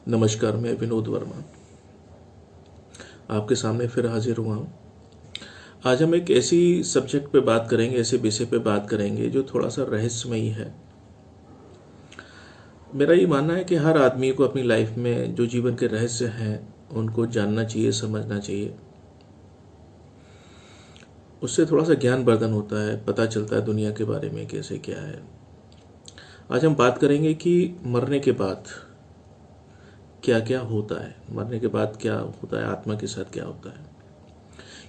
नमस्कार, मैं विनोद वर्मा आपके सामने फिर हाजिर हुआ हूँ। आज हम एक ऐसी सब्जेक्ट पे बात करेंगे, ऐसे विषय पे बात करेंगे जो थोड़ा सा रहस्यमयी है। मेरा ये मानना है कि हर आदमी को अपनी लाइफ में जो जीवन के रहस्य हैं उनको जानना चाहिए, समझना चाहिए। उससे थोड़ा सा ज्ञानवर्धन होता है, पता चलता है दुनिया के बारे में कैसे क्या है। आज हम बात करेंगे कि मरने के बाद क्या क्या होता है, मरने के बाद क्या होता है, आत्मा के साथ क्या होता है।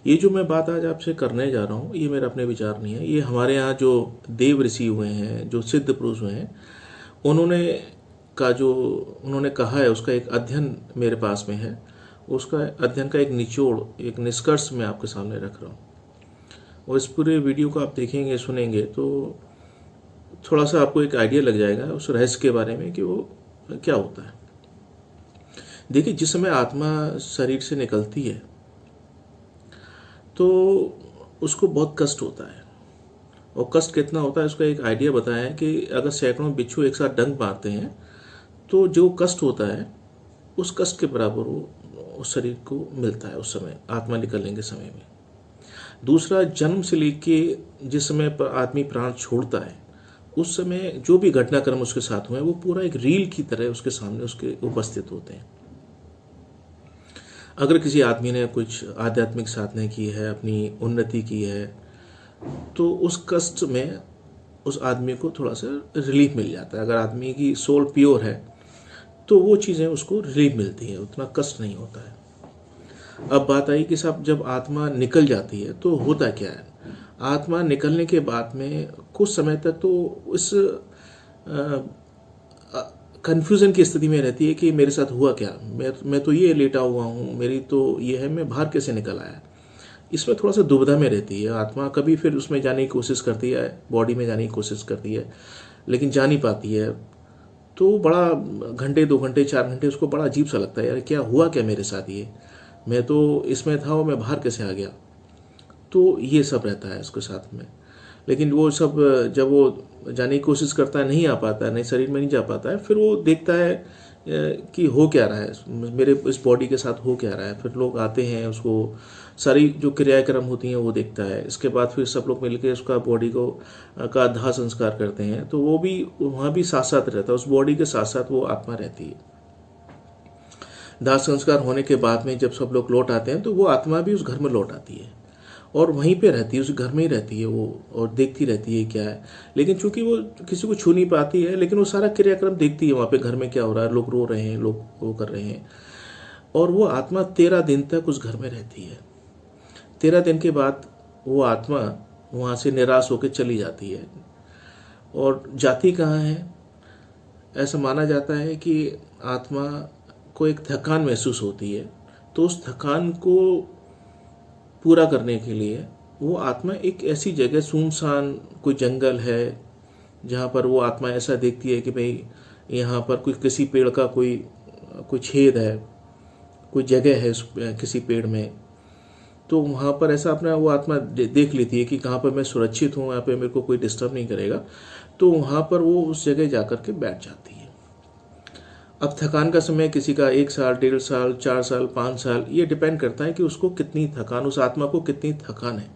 ये जो मैं बात आज आपसे करने जा रहा हूँ, ये मेरा अपने विचार नहीं है। ये हमारे यहाँ जो देव ऋषि हुए हैं, जो सिद्ध पुरुष हुए हैं, उन्होंने उन्होंने कहा है, उसका एक अध्ययन मेरे पास में है। उसका अध्ययन का एक निचोड़, एक निष्कर्ष मैं आपके सामने रख रहा हूँ। और इस पूरे वीडियो को आप देखेंगे, सुनेंगे तो थोड़ा सा आपको एक आइडिया लग जाएगा उस रहस्य के बारे में कि वो क्या होता है। देखिए, जिस समय आत्मा शरीर से निकलती है तो उसको बहुत कष्ट होता है। और कष्ट कितना होता है उसका एक आइडिया बताया है कि अगर सैकड़ों बिच्छू एक साथ डंक मारते हैं तो जो कष्ट होता है उस कष्ट के बराबर वो उस शरीर को मिलता है उस समय, आत्मा निकलने के समय में। दूसरा, जन्म से लेके जिस समय पर आदमी प्राण छोड़ता है उस समय जो भी घटनाक्रम उसके साथ हुए वो पूरा एक रील की तरह उसके सामने उसके उपस्थित होते हैं। अगर किसी आदमी ने कुछ आध्यात्मिक साधना की है, अपनी उन्नति की है, तो उस कष्ट में उस आदमी को थोड़ा सा रिलीफ मिल जाता है। अगर आदमी की सोल प्योर है तो वो चीज़ें उसको रिलीफ मिलती हैं, उतना कष्ट नहीं होता है। अब बात आई कि साहब, जब आत्मा निकल जाती है तो होता क्या है। आत्मा निकलने के बाद में कुछ समय तक तो इस कन्फ्यूज़न की स्थिति में रहती है कि मेरे साथ हुआ क्या, मैं तो ये लेटा हुआ हूँ, मेरी तो ये है, मैं बाहर कैसे निकल आया। इसमें थोड़ा सा दुविधा में रहती है आत्मा। कभी फिर उसमें जाने की कोशिश करती है, बॉडी में जाने की कोशिश करती है, लेकिन जा नहीं पाती है। तो बड़ा घंटे, 2 घंटे, 4 घंटे उसको बड़ा अजीब सा लगता है, यार क्या हुआ क्या मेरे साथ, ये मैं तो इसमें था और मैं बाहर कैसे आ गया। तो ये सब रहता है उसके साथ में। लेकिन वो सब जब वो जाने की कोशिश करता है, नहीं आ पाता है, नहीं शरीर में नहीं जा पाता है, फिर वो देखता है कि हो क्या रहा है मेरे इस बॉडी के साथ, हो क्या रहा है। फिर लोग आते हैं, उसको सारी जो क्रियाक्रम होती हैं वो देखता है। इसके बाद फिर सब लोग मिलकर उसका बॉडी को का दाह संस्कार करते हैं। तो वो भी वहाँ भी साथ साथ रहता है, उस बॉडी के साथ साथ वो आत्मा रहती है। दाह संस्कार होने के बाद में जब सब लोग लौट आते हैं तो वो आत्मा भी उस घर में लौट आती है और वहीं पे रहती है, उस घर में ही रहती है वो, और देखती रहती है क्या है। लेकिन चूंकि वो किसी को छू नहीं पाती है, लेकिन वो सारा क्रियाक्रम देखती है वहाँ पे, घर में क्या हो रहा है, लोग रो रहे हैं, लोग वो कर रहे हैं। और वो आत्मा 13 दिन तक उस घर में रहती है। 13 दिन के बाद वो आत्मा वहाँ से निराश होकर चली जाती है। और जाती कहाँ है, ऐसा माना जाता है कि आत्मा को एक थकान महसूस होती है। तो उस थकान को पूरा करने के लिए वो आत्मा एक ऐसी जगह, सुनसान कोई जंगल है, जहाँ पर वो आत्मा ऐसा देखती है कि भाई यहाँ पर कोई किसी पेड़ का कोई छेद है, कोई जगह है किसी पेड़ में। तो वहाँ पर ऐसा अपना वो आत्मा देख लेती है कि कहाँ पर मैं सुरक्षित हूँ, यहाँ पे मेरे को कोई डिस्टर्ब नहीं करेगा। तो वहाँ पर वो उस जगह जाकर के बैठ जाती है। अब थकान का समय किसी का 1 साल, 1.5 साल, 4 साल, 5 साल, ये डिपेंड करता है कि उसको कितनी थकान, उस आत्मा को कितनी थकान है।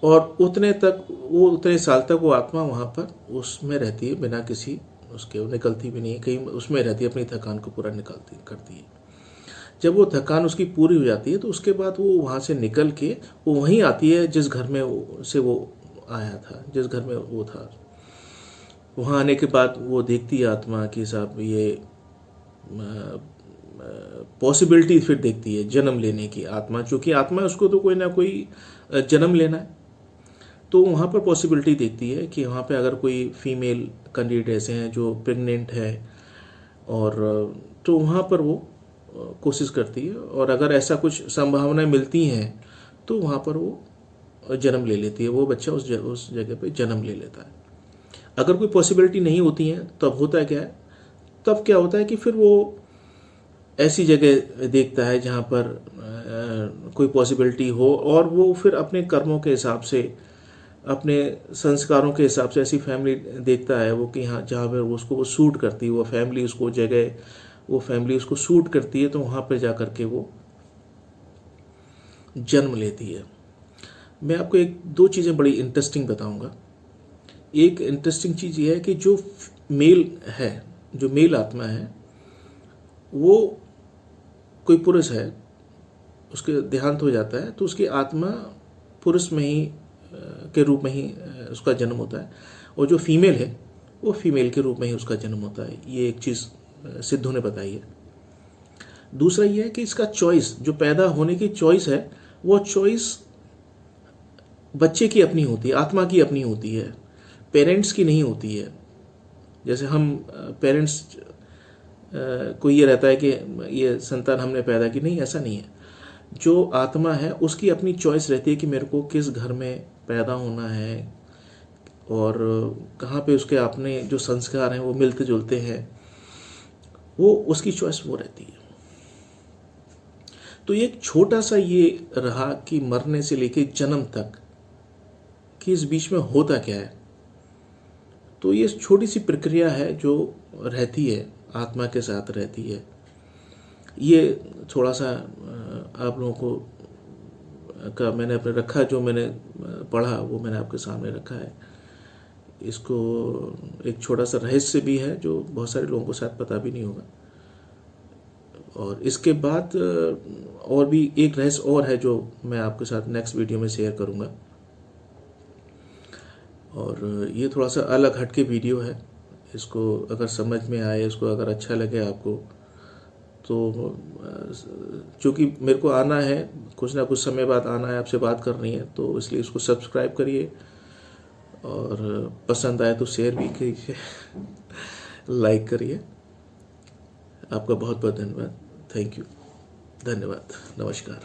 और उतने साल तक वो आत्मा वहाँ पर उसमें रहती है, बिना किसी उसके निकलती भी नहीं है, कहीं उसमें रहती है, अपनी थकान को पूरा करती है। जब वो थकान उसकी पूरी हो जाती है तो उसके बाद वो वहाँ से निकल के वो वहीं आती है जिस घर में से वो आया था, जिस घर में वो था। वहाँ आने के बाद वो देखती है आत्मा कि साहब ये पॉसिबिलिटी फिर देखती है जन्म लेने की। आत्मा, चूँकि आत्मा, उसको तो कोई ना कोई जन्म लेना है। तो वहाँ पर पॉसिबिलिटी देखती है कि वहाँ पे अगर कोई फीमेल कैंडिडेट ऐसे हैं जो प्रेग्नेंट है, और तो वहाँ पर वो कोशिश करती है। और अगर ऐसा कुछ संभावनाएं मिलती हैं तो वहाँ पर वो जन्म ले लेती है, वो बच्चा उस जगह पे जन्म ले लेता है। अगर कोई पॉसिबिलिटी नहीं होती है तब होता क्या है, तब क्या होता है कि फिर वो ऐसी जगह देखता है जहाँ पर कोई पॉसिबिलिटी हो, और वो फिर अपने कर्मों के हिसाब से अपने संस्कारों के हिसाब से ऐसी फैमिली देखता है वो कि हाँ जहाँ पर उसको वो सूट करती है, वो फैमिली उसको जगह, वो फैमिली उसको सूट करती है, तो वहाँ पर जा कर के वो जन्म लेती है। मैं आपको एक दो चीज़ें बड़ी इंटरेस्टिंग बताऊंगा। एक इंटरेस्टिंग चीज़ ये है कि जो मेल है, जो मेल आत्मा है, वो कोई पुरुष है, उसके देहांत हो जाता है तो उसकी आत्मा पुरुष में ही के रूप में ही उसका जन्म होता है, और जो फीमेल है वो फीमेल के रूप में ही उसका जन्म होता है। ये एक चीज़ सिद्धों ने बताई है। दूसरा ये है कि इसका चॉइस, जो पैदा होने की चॉइस है, वो चॉइस बच्चे की अपनी होती है, आत्मा की अपनी होती है, पेरेंट्स की नहीं होती है। जैसे हम पेरेंट्स को ये रहता है कि ये संतान हमने पैदा की, नहीं, ऐसा नहीं है। जो आत्मा है उसकी अपनी चॉइस रहती है कि मेरे को किस घर में पैदा होना है और कहाँ पे उसके अपने जो संस्कार हैं वो मिलते जुलते हैं, वो उसकी चॉइस वो रहती है। तो एक छोटा सा ये रहा कि मरने से लेके जन्म तक कि इस बीच में होता क्या है। तो ये छोटी सी प्रक्रिया है जो रहती है, आत्मा के साथ रहती है। ये थोड़ा सा आप लोगों को का मैंने अपने रखा, जो मैंने पढ़ा वो मैंने आपके सामने रखा है। इसको एक छोटा सा रहस्य भी है जो बहुत सारे लोगों को शायद पता भी नहीं होगा। और इसके बाद और भी एक रहस्य और है जो मैं आपके साथ नेक्स्ट वीडियो में शेयर करूँगा। और ये थोड़ा सा अलग हटके वीडियो है। इसको अगर समझ में आए, इसको अगर अच्छा लगे आपको, तो चूँकि मेरे को आना है, कुछ ना कुछ समय बाद आना है, आपसे बात करनी है, तो इसलिए इसको सब्सक्राइब करिए और पसंद आए तो शेयर भी कीजिए, लाइक करिए। आपका बहुत बहुत धन्यवाद। थैंक यू, धन्यवाद, नमस्कार।